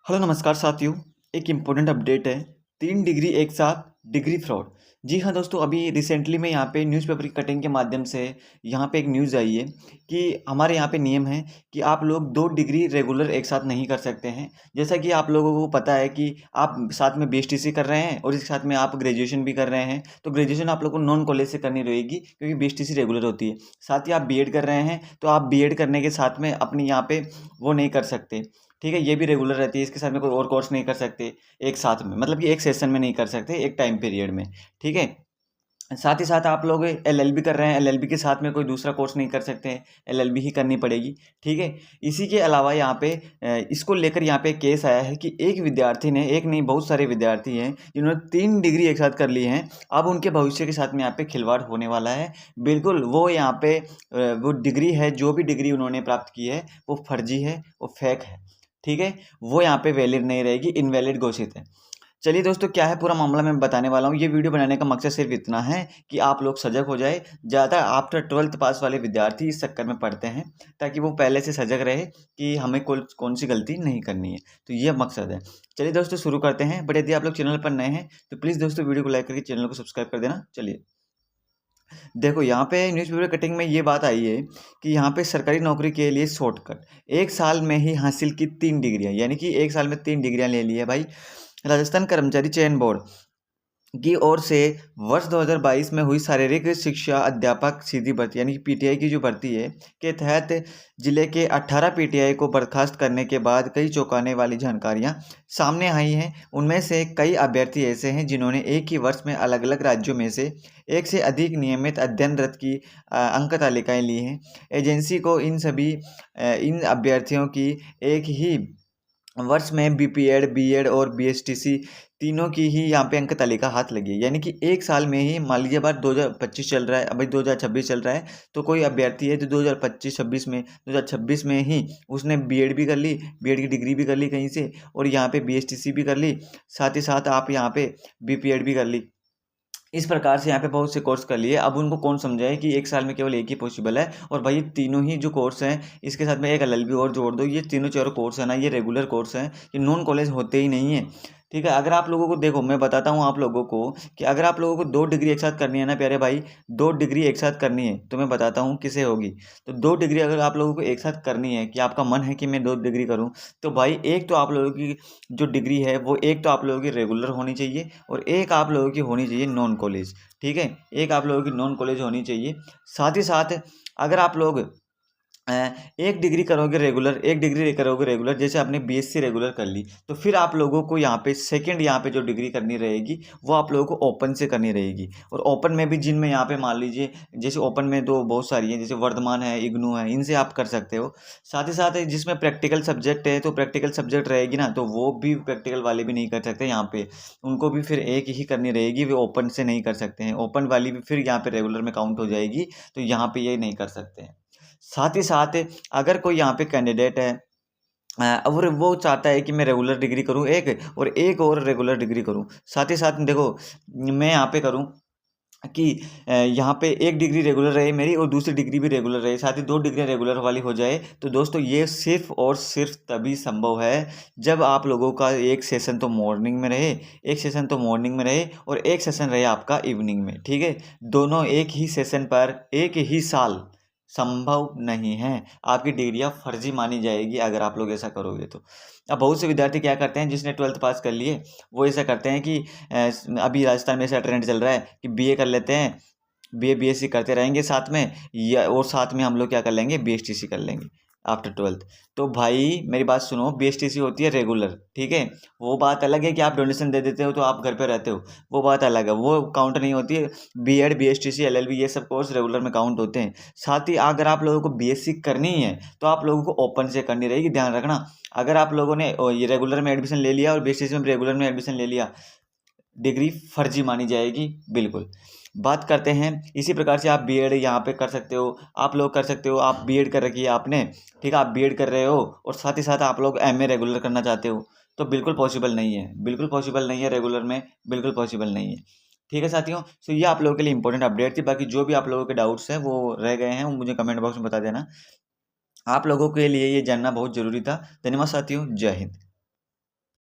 Hello नमस्कार साथियों। एक इम्पोर्टेंट अपडेट है। 3 डिग्री एक साथ डिग्री फ्रॉड। जी हाँ दोस्तों, अभी रिसेंटली में यहाँ पे न्यूज़पेपर की कटिंग के माध्यम से यहाँ पे एक न्यूज़ आई है कि हमारे यहाँ पे नियम है कि आप लोग 2 डिग्री रेगुलर एक साथ नहीं कर सकते हैं। जैसा कि आप लोगों को पता है कि आप साथ में बीएसटीसी कर रहे हैं और इसके साथ में आप ग्रेजुएशन भी कर रहे हैं, तो ग्रेजुएशन आप लोग को नॉन कॉलेज से करनी रहेगी क्योंकि बीएसटीसी रेगुलर होती है। साथ ही आप बीएड कर रहे हैं तो आप बीएड करने के साथ में अपनी यहाँ पे वो नहीं कर सकते। ठीक है, ये भी रेगुलर रहती है, इसके साथ में कोई और कोर्स नहीं कर सकते एक साथ में, मतलब कि एक सेशन में नहीं कर सकते, एक टाइम पीरियड में। ठीक है, साथ ही साथ आप लोग एलएलबी कर रहे हैं, एलएलबी के साथ में कोई दूसरा कोर्स नहीं कर सकते हैं, एलएलबी ही करनी पड़ेगी। ठीक है, इसी के अलावा यहाँ पे इसको लेकर यहाँ पे केस आया है कि एक विद्यार्थी ने, एक नहीं बहुत सारे विद्यार्थी हैं जिन्होंने 3 डिग्री एक साथ कर ली हैं। अब उनके भविष्य के साथ में यहाँ पे खिलवाड़ होने वाला है। बिल्कुल वो यहाँ पे वो डिग्री है, जो भी डिग्री उन्होंने प्राप्त की है वो फर्जी है, वो फेक है। ठीक है, वो यहाँ पे वैलिड नहीं रहेगी, इनवैलिड घोषित है। चलिए दोस्तों, क्या है पूरा मामला मैं बताने वाला हूँ। ये वीडियो बनाने का मकसद सिर्फ इतना है कि आप लोग सजग हो जाए। ज़्यादा आफ्टर 12th पास वाले विद्यार्थी इस चक्कर में पढ़ते हैं ताकि वो पहले से सजग रहे कि हमें कौन सी गलती नहीं करनी है। तो ये मकसद है। चलिए दोस्तों शुरू करते हैं। बट यदि आप लोग चैनल पर नए हैं तो प्लीज़ दोस्तों वीडियो को लाइक करके चैनल को सब्सक्राइब कर देना। चलिए देखो, यहाँ पे न्यूज़पेपर कटिंग में ये बात आई है कि यहाँ पे सरकारी नौकरी के लिए शॉर्टकट, 1 साल में ही हासिल की 3 डिग्रियाँ, यानी कि 1 साल में 3 डिग्रियाँ ले ली है भाई। राजस्थान कर्मचारी चयन बोर्ड की ओर से वर्ष 2022 में हुई शारीरिक शिक्षा अध्यापक सीधी भर्ती यानी कि पीटीआई की जो भर्ती है के तहत जिले के 18 पीटीआई को बर्खास्त करने के बाद कई चौंकाने वाली जानकारियां सामने आई हैं। उनमें से कई अभ्यर्थी ऐसे हैं जिन्होंने एक ही वर्ष में अलग अलग राज्यों में से एक से अधिक नियमित अध्ययनरत की अंक तालिकाएँ ली हैं। एजेंसी को इन अभ्यर्थियों की एक ही वर्ष में बीपीएड, बीएड और बीएसटीसी तीनों की ही यहाँ पे अंक तालिका हाथ लगी है। यानी कि 1 साल में ही, मान लीजिए बार 2025 चल रहा है, अभी 2026 चल रहा है, तो कोई अभ्यर्थी है जो 2025-26 में, 2026 में ही उसने बीएड भी कर ली, बीएड की डिग्री भी कर ली कहीं से, और यहाँ पे बीएसटीसी भी कर ली, साथ ही साथ आप यहाँ पे बीपीएड भी कर ली। इस प्रकार से यहाँ पे बहुत से कोर्स कर लिए। अब उनको कौन समझाए कि 1 साल में केवल एक ही पॉसिबल है। और भाई तीनों ही जो कोर्स हैं, इसके साथ में एक एलएलबी और जोड़ दो, ये तीनों चारों कोर्स है ना, ये रेगुलर कोर्स हैं, ये नॉन कॉलेज होते ही नहीं है। ठीक है, अगर आप लोगों को, देखो मैं बताता हूँ आप लोगों को कि अगर आप लोगों को 2 डिग्री एक साथ करनी है ना प्यारे भाई, 2 डिग्री एक साथ करनी है तो मैं बताता हूँ किसे होगी। तो 2 डिग्री अगर आप लोगों को एक साथ करनी है, कि आपका मन है कि मैं 2 डिग्री करूँ, तो भाई एक तो आप लोगों की जो डिग्री है वो, एक तो आप लोगों की रेगुलर होनी चाहिए और एक आप लोगों की होनी चाहिए नॉन कॉलेज। ठीक है, एक आप लोगों की नॉन कॉलेज होनी चाहिए। साथ ही साथ अगर आप लोग 1 डिग्री करोगे रेगुलर, 1 डिग्री करोगे रेगुलर, जैसे आपने बीएससी रेगुलर कर ली, तो फिर आप लोगों को यहाँ पे सेकंड, यहाँ पे जो डिग्री करनी रहेगी वो आप लोगों को ओपन से करनी रहेगी। और ओपन में भी जिनमें यहाँ पे मान लीजिए, जैसे ओपन में तो बहुत सारी हैं, जैसे वर्धमान है, इग्नू है, इनसे आप कर सकते हो। साथ ही साथ जिसमें प्रैक्टिकल सब्जेक्ट है, तो प्रैक्टिकल सब्जेक्ट रहेगी ना, तो वो भी प्रैक्टिकल वाले भी नहीं कर सकते यहाँ पे, उनको भी फिर एक ही करनी रहेगी, वे ओपन से नहीं कर सकते हैं। ओपन वाली भी फिर यहाँ पे रेगुलर में काउंट हो जाएगी, तो यहाँ पे ये नहीं कर सकते हैं। साथ ही साथ अगर कोई यहाँ पे कैंडिडेट है और वो चाहता है कि मैं रेगुलर डिग्री करूँ एक और रेगुलर डिग्री करूँ, साथ ही साथ देखो मैं यहाँ पे करूँ कि यहाँ पे 1 डिग्री रेगुलर रहे मेरी और दूसरी डिग्री भी रेगुलर रहे, साथ ही 2 डिग्री रेगुलर वाली हो जाए। तो दोस्तों ये सिर्फ और सिर्फ तभी संभव है जब आप लोगों का एक सेशन तो मॉर्निंग में रहे, एक सेशन तो मॉर्निंग में रहे और एक सेशन रहे आपका इवनिंग में। ठीक है, दोनों एक ही सेशन पर एक ही साल संभव नहीं है। आपकी डिग्रियां फर्जी मानी जाएगी अगर आप लोग ऐसा करोगे तो। अब बहुत से विद्यार्थी क्या करते हैं, जिसने 12th पास कर लिए वो ऐसा करते हैं कि अभी राजस्थान में ऐसा ट्रेंड चल रहा है कि बीए कर लेते हैं, बीए बीएससी करते रहेंगे साथ में, या और साथ में हम लोग क्या कर लेंगे, बीएसटीसी कर लेंगे आफ्टर 12th। तो भाई मेरी बात सुनो, बीएसटीसी होती है रेगुलर। ठीक है, वो बात अलग है कि आप डोनेशन दे देते हो तो आप घर पे रहते हो, वो बात अलग है, वो काउंट नहीं होती है। बीएड, बीएसटीसी, एलएलबी ये सब कोर्स रेगुलर में काउंट होते हैं। साथ ही अगर आप लोगों को बीएससी करनी है तो आप लोगों को ओपन से करनी रहेगी, ध्यान रखना। अगर आप लोगों ने ये रेगुलर में एडमिशन ले लिया और बीएसटीसी में रेगुलर में एडमिशन ले लिया, डिग्री फर्जी मानी जाएगी बिल्कुल। बात करते हैं इसी प्रकार से आप बीएड यहाँ पे कर सकते हो, आप लोग कर सकते हो, आप बीएड कर रखी है आपने, ठीक है, आप बीएड कर रहे हो और साथ ही साथ आप लोग एमए रेगुलर करना चाहते हो, तो बिल्कुल पॉसिबल नहीं है, बिल्कुल पॉसिबल नहीं है, रेगुलर में बिल्कुल पॉसिबल नहीं है। ठीक है साथियों, सो ये आप लोगों के लिए इंपॉर्टेंट अपडेट थी। बाकी जो भी आप लोगों के डाउट्स हैं वो रह गए हैं वो मुझे कमेंट बॉक्स में बता देना। आप लोगों के लिए ये जानना बहुत ज़रूरी था। धन्यवाद साथियों, जय हिंद।